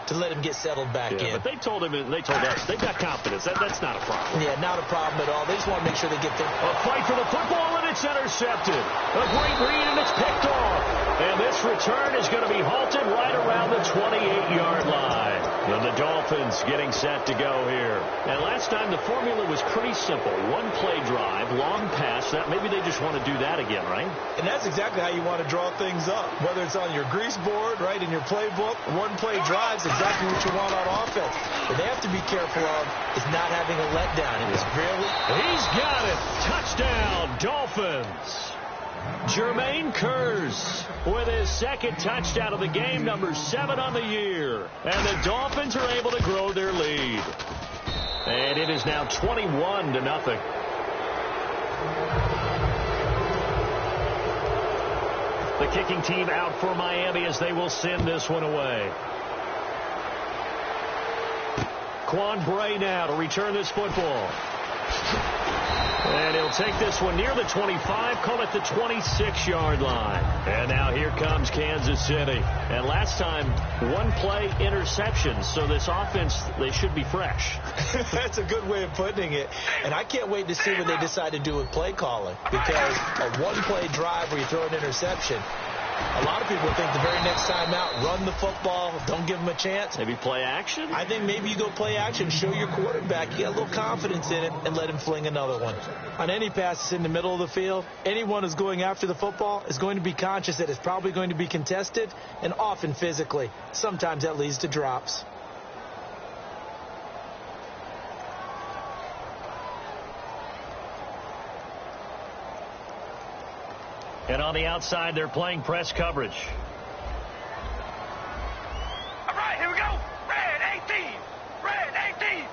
[SPEAKER 8] to let him get settled back in.
[SPEAKER 7] But they told him, and they told us, they've got confidence. That's not a problem.
[SPEAKER 8] Yeah, not a problem at all. They just want to make sure they get there.
[SPEAKER 7] A fight for the football, and it's intercepted. A great read, and it's picked off. And this return is going to be halted right around the 28-yard line. And the Dolphins getting set to go here. And last time the formula was pretty simple. One play drive, long pass. That maybe they just want to do that again, right?
[SPEAKER 8] And that's exactly how you want to draw things up. Whether it's on your grease board, right, in your playbook, one play drive's exactly what you want on offense. What they have to be careful of is not having a letdown. It was really...
[SPEAKER 7] He's got it. Touchdown, Dolphins. Jermaine Kearse with his second touchdown of the game, number 7 on the year. And the Dolphins are able to grow their lead. And it is now 21-0. The kicking team out for Miami as they will send this one away. Quan Bray now to return this football. And he'll take this one near the 25, call it the 26-yard line. And now here comes Kansas City. And last time, one play interception. So this offense, they should be fresh.
[SPEAKER 8] That's a good way of putting it. And I can't wait to see what they decide to do with play calling. Because a one-play drive where you throw an interception, a lot of people think the very next time out, run the football, don't give them a chance.
[SPEAKER 7] Maybe play action?
[SPEAKER 8] I think maybe you go play action, show your quarterback you got a little confidence in it, and let him fling another one. On any passes in the middle of the field, anyone who's going after the football is going to be conscious that it's probably going to be contested, and often physically. Sometimes that leads to drops.
[SPEAKER 7] And on the outside, they're playing press coverage.
[SPEAKER 1] All right, here we go. Red 18. Red 18.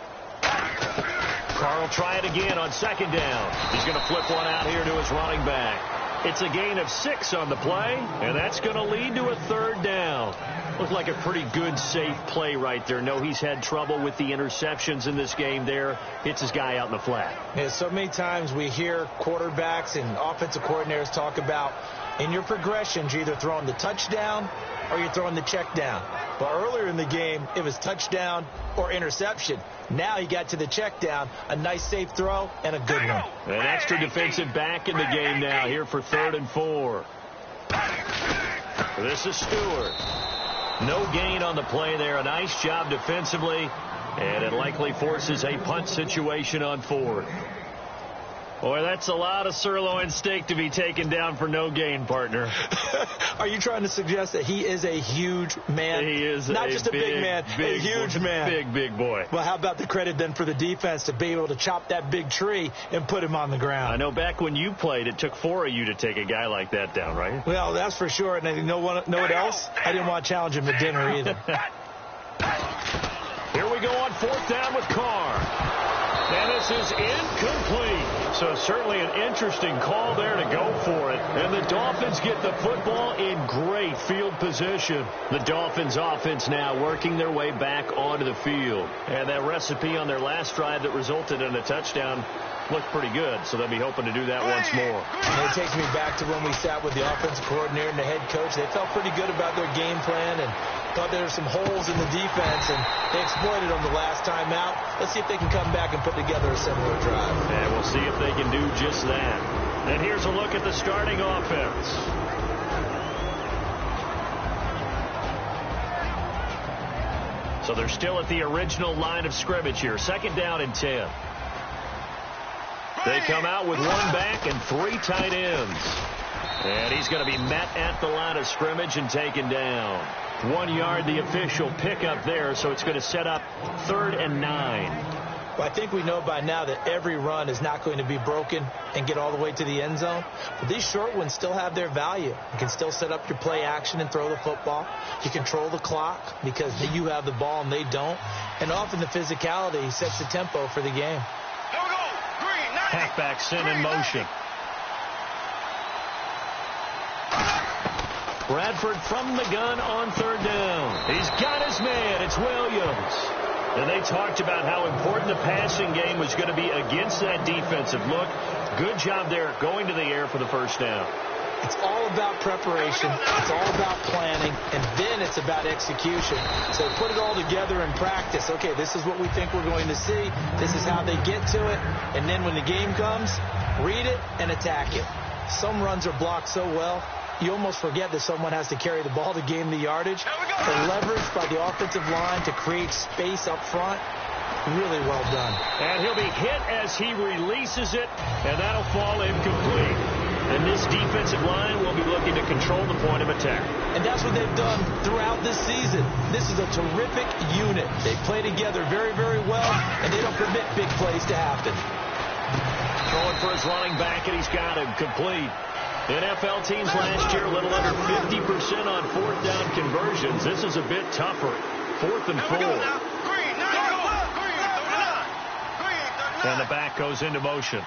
[SPEAKER 7] Carr will try it again on second down. He's going to flip one out here to his running back. It's a gain of 6 on the play, and that's going to lead to a third down. Looked like a pretty good, safe play right there. No, he's had trouble with the interceptions in this game there. Hits his guy out in the flat.
[SPEAKER 8] Yeah, so many times we hear quarterbacks and offensive coordinators talk about in your progressions, you're either throwing the touchdown or you're throwing the check down. But earlier in the game, it was touchdown or interception. Now he got to the check down, a nice safe throw, and a good one.
[SPEAKER 7] An extra defensive back in the game now here for 3rd and 4. This is Stewart. No gain on the play there. A nice job defensively, and it likely forces a punt situation on 4th. Boy, that's a lot of sirloin steak to be taken down for no gain, partner.
[SPEAKER 8] Are you trying to suggest that he is a huge man?
[SPEAKER 7] He is
[SPEAKER 8] not just a big man, a huge man.
[SPEAKER 7] Big boy.
[SPEAKER 8] Well, how about the credit then for the defense to be able to chop that big tree and put him on the ground?
[SPEAKER 7] I know back when you played, it took 4 of you to take a guy like that down, right?
[SPEAKER 8] Well, that's for sure. And you know what else? I didn't want to challenge him to dinner either.
[SPEAKER 7] Here we go on 4th down with Carr. And this is incomplete. So certainly an interesting call there to go for it. And the Dolphins get the football in great field position. The Dolphins offense now working their way back onto the field. And that recipe on their last drive that resulted in a touchdown looked pretty good. So they'll be hoping to do that once more.
[SPEAKER 8] And it takes me back to when we sat with the offensive coordinator and the head coach. They felt pretty good about their game plan and thought there were some holes in the defense, and they exploited them the last time out. Let's see if they can come back and put together a similar drive.
[SPEAKER 7] And we'll see if they can do just that. And here's a look at the starting offense. So they're still at the original line of scrimmage here. 2nd down and 10. They come out with one back and 3 tight ends. And he's going to be met at the line of scrimmage and taken down. 1 yard, the official pickup there, so it's going to set up 3rd and 9.
[SPEAKER 8] Well, I think we know by now that every run is not going to be broken and get all the way to the end zone. But these short ones still have their value. You can still set up your play action and throw the football. You control the clock because you have the ball and they don't. And often the physicality sets the tempo for the game.
[SPEAKER 7] Halfback sent in motion. Bradford from the gun on 3rd down. He's got his man. It's Williams. And they talked about how important the passing game was going to be against that defensive look. Good job there going to the air for the 1st down.
[SPEAKER 8] It's all about preparation. It's all about planning. And then it's about execution. So put it all together in practice. Okay, this is what we think we're going to see. This is how they get to it. And then when the game comes, read it and attack it. Some runs are blocked so well, you almost forget that someone has to carry the ball to gain the yardage. The leverage by the offensive line to create space up front, really well done.
[SPEAKER 7] And he'll be hit as he releases it, and that'll fall incomplete. And this defensive line will be looking to control the point of attack.
[SPEAKER 8] And that's what they've done throughout this season. This is a terrific unit. They play together very, very well, and they don't permit big plays to happen.
[SPEAKER 7] Throwing for his running back, and he's got him complete. NFL teams last year a little under 50% on 4th down conversions. This is a bit tougher. 4th and 4. And the back goes into motion.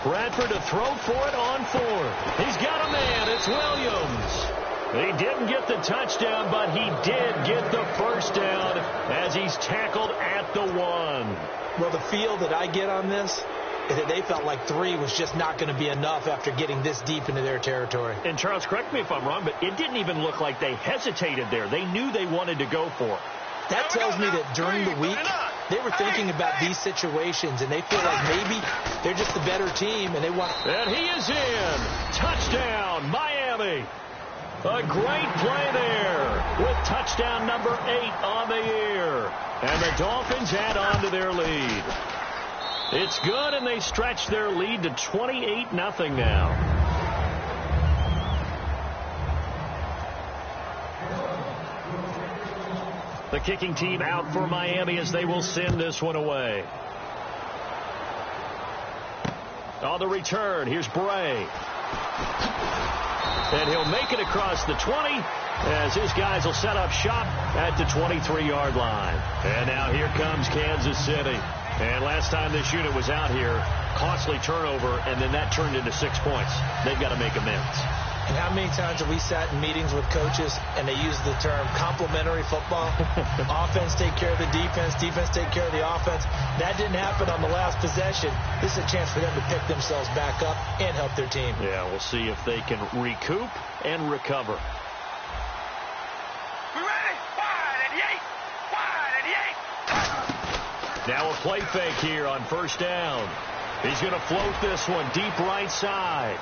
[SPEAKER 7] Bradford to throw for it on 4th. He's got a man. It's Williams. He didn't get the touchdown, but he did get the 1st down as he's tackled at the 1.
[SPEAKER 8] Well, the feel that I get on this is that they felt like 3 was just not going to be enough after getting this deep into their territory.
[SPEAKER 7] And, Charles, correct me if I'm wrong, but it didn't even look like they hesitated there. They knew they wanted to go for it.
[SPEAKER 8] That tells me that during the week, they were thinking about these situations, and they feel like maybe they're just the better team, and they want...
[SPEAKER 7] And he is in. Touchdown, Miami. A great play there with touchdown number 8 on the year. And the Dolphins add on to their lead. It's good, and they stretch their lead to 28-0 now. The kicking team out for Miami as they will send this one away. On the return, here's Bray. And he'll make it across the 20 as his guys will set up shop at the 23-yard line. And now here comes Kansas City. And last time this unit was out here, costly turnover, and then that turned into 6 points. They've got to make amends.
[SPEAKER 8] And how many times have we sat in meetings with coaches and they use the term complementary football? Offense take care of the defense, defense take care of the offense. That didn't happen on the last possession. This is a chance for them to pick themselves back up and help their team.
[SPEAKER 7] Yeah, we'll see if they can recoup and recover.
[SPEAKER 2] We ready? Wide and yank! Wide and yank!
[SPEAKER 7] Now a play fake here on 1st down. He's going to float this one deep right side.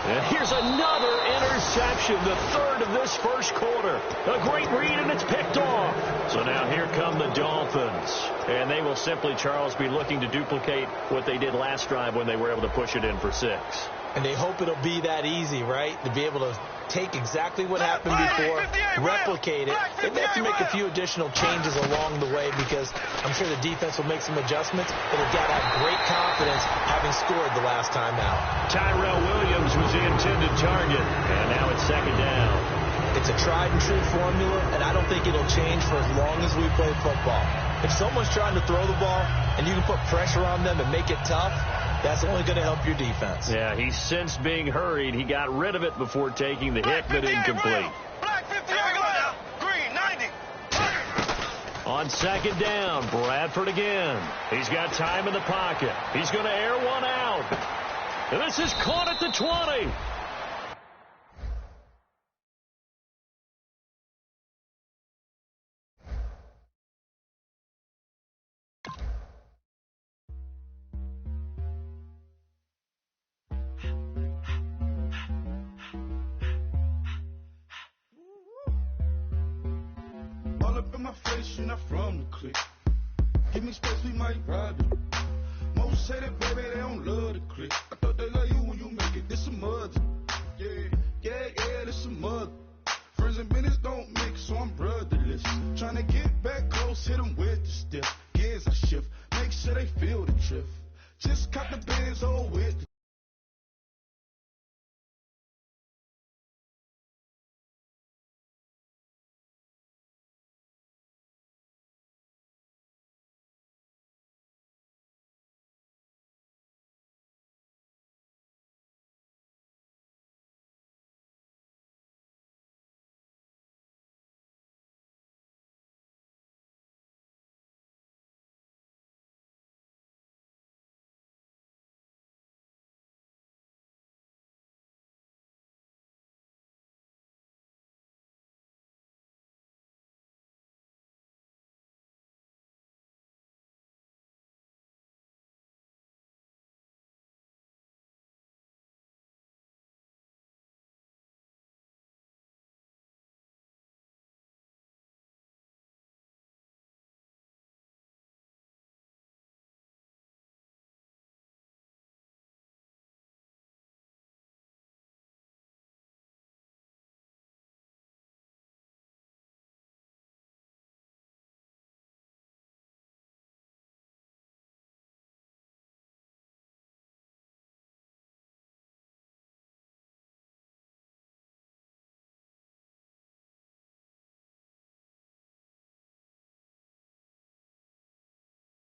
[SPEAKER 7] And here's another interception, the 3rd of this 1st quarter. A great read, and it's picked off. So now here come the Dolphins. And they will simply, Charles, be looking to duplicate what they did last drive when they were able to push it in for 6.
[SPEAKER 8] And they hope it'll be that easy, right? To be able to take exactly what happened before, replicate it. They may have to make a few additional changes along the way because I'm sure the defense will make some adjustments, but they've got to have great confidence having scored the last time out.
[SPEAKER 7] Tyrell Williams was the intended target, and now it's 2nd down.
[SPEAKER 8] It's a tried-and-true formula, and I don't think it'll change for as long as we play football. If someone's trying to throw the ball and you can put pressure on them and make it tough, that's only going to help your defense.
[SPEAKER 7] Yeah, he sensed being hurried. He got rid of it before taking the hit, but incomplete.
[SPEAKER 2] Black 58 now. Green 90.
[SPEAKER 7] On 2nd down, Bradford again. He's got time in the pocket. He's going to air one out. And this is caught at the 20.
[SPEAKER 5] All up in
[SPEAKER 11] my face, you're not from the clique. Give me space, we might ride it. Most say that, baby, they don't love the clique.